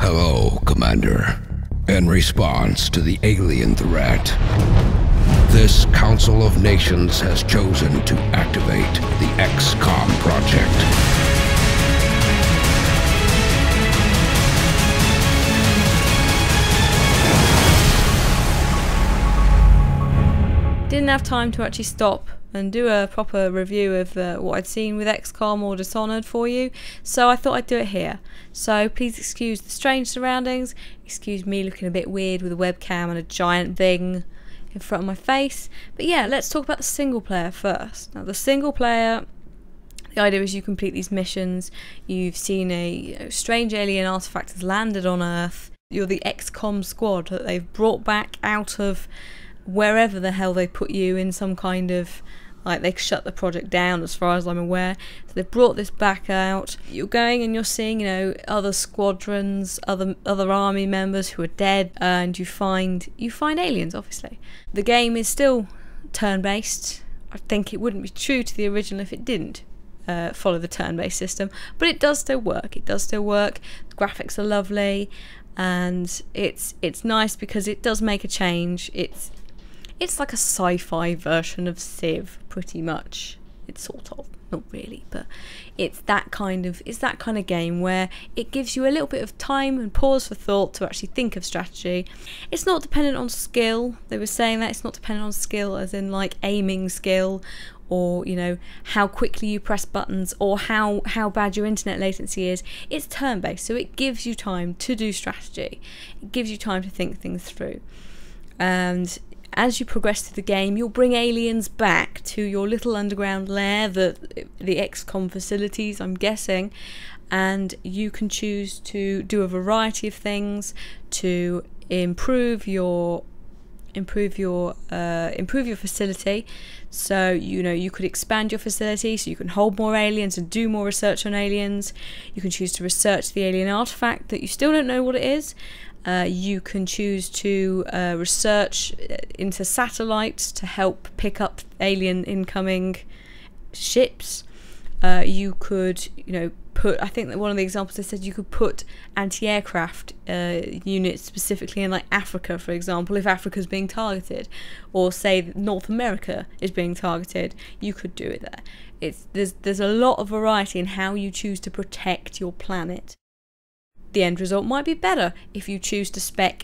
Hello, Commander. In response to the alien threat, this Council of Nations has chosen to activate the XCOM project. Didn't have time to actually stop and do a proper review of what I'd seen with XCOM or Dishonored for you, so I thought I'd do it here. So please excuse the strange surroundings, excuse me looking a bit weird with a webcam and a giant thing in front of my face. But yeah, let's talk about the single player first. Now the single player, the idea is you complete these missions, you've seen a strange alien artifact has landed on Earth, you're the XCOM squad that they've brought back out of wherever the hell they put you in some kind of, like, they shut the project down as far as I'm aware, so they've brought this back out. You're going and you're seeing, you know, other squadrons, other army members who are dead, and you find aliens, obviously. The game is still turn-based. I think it wouldn't be true to the original if it didn't follow the turn-based system, but it does still work. It does still work. The graphics are lovely, and it's nice because it does make a change. It's like a sci-fi version of Civ, pretty much. It's sort of, not really, but it's that kind of game where it gives you a little bit of time and pause for thought to actually think of strategy. It's not dependent on skill. They were saying that it's not dependent on skill, as in like aiming skill, or, you know, how quickly you press buttons, or how bad your internet latency is. It's turn-based, so it gives you time to do strategy. It gives you time to think things through. And as you progress through the game, you'll bring aliens back to your little underground lair, the XCOM facilities, I'm guessing, and you can choose to do a variety of things to improve your facility. So, you know, you could expand your facility so you can hold more aliens and do more research on aliens. You can choose to research the alien artifact that you still don't know what it is. You can choose to research into satellites to help pick up alien incoming ships. You could, you know, I think that one of the examples they said you could put anti-aircraft units specifically in, like, Africa, for example, if Africa's being targeted, or say North America is being targeted, you could do it there. There's a lot of variety in how you choose to protect your planet. The end result might be better if you choose to spec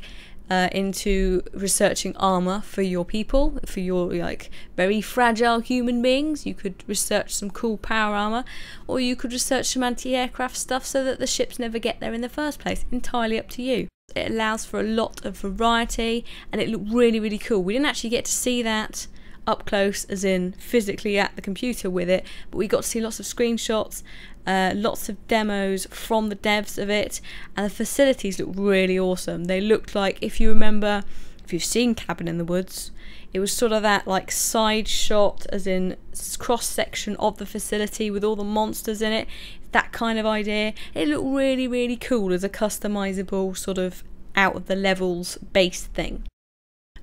into researching armor for your people, for your, like, very fragile human beings. You could research some cool power armor, or you could research some anti-aircraft stuff so that the ships never get there in the first place. Entirely up to you. It allows for a lot of variety, and it looked really, really cool. We didn't actually get to see that up close, as in physically at the computer with it, but we got to see lots of screenshots, lots of demos from the devs of it, and the facilities look really awesome. They looked like, if you remember, if you've seen Cabin in the Woods, it was sort of that, like, side shot, as in cross section of the facility with all the monsters in it, that kind of idea. It looked really, really cool as a customizable sort of out of the levels based thing.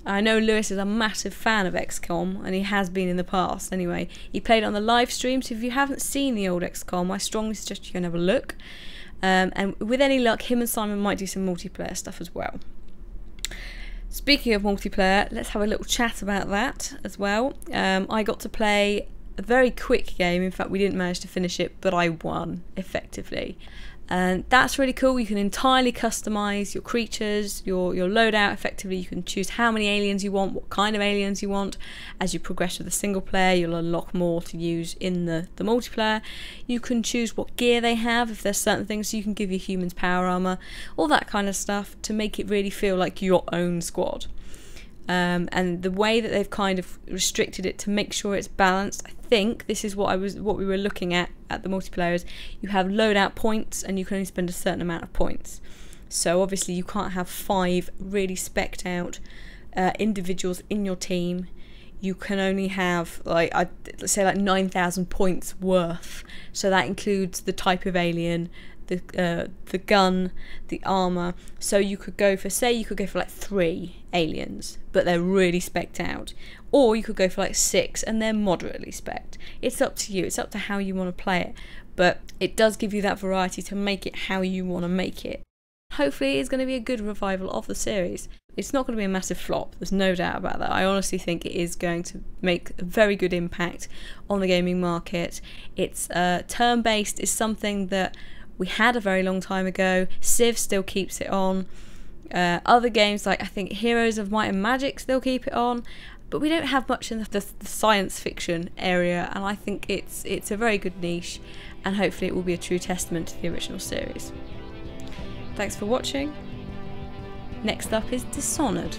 I know Lewis is a massive fan of XCOM, and he has been in the past anyway. He played it on the live stream, so if you haven't seen the old XCOM, I strongly suggest you go and have a look. And with any luck, him and Simon might do some multiplayer stuff as well. Speaking of multiplayer, let's have a little chat about that as well. I got to play a very quick game. In fact, we didn't manage to finish it, but I won, effectively. And that's really cool. You can entirely customize your creatures, your loadout. Effectively, you can choose how many aliens you want, what kind of aliens you want. As you progress with the single player, you'll unlock more to use in the multiplayer. You can choose what gear they have, if there's certain things, so you can give your humans power armor, all that kind of stuff to make it really feel like your own squad. And the way that they've kind of restricted it to make sure it's balanced, I think this is what we were looking at the multiplayer, is you have loadout points and you can only spend a certain amount of points. So obviously you can't have 5 really specced out individuals in your team. You can only have, like, let's say, like 9,000 points worth. So that includes the type of alien, the gun, the armor. So you could go for, say, like 3 aliens, but they're really specced out, or you could go for like 6 and they're moderately specced. It's up to you. It's up to how you want to play it, but it does give you that variety to make it how you want to make it. hopefully it is going to be a good revival of the series. It's not going to be a massive flop, there's no doubt about that. I honestly think it is going to make a very good impact on the gaming market. It's turn-based is something that we had a very long time ago. Civ still keeps it on. Other games like I think Heroes of Might and Magic still keep it on, but we don't have much in the science fiction area, and I think it's a very good niche, and hopefully it will be a true testament to the original series. Thanks for watching. Next up is Dishonored.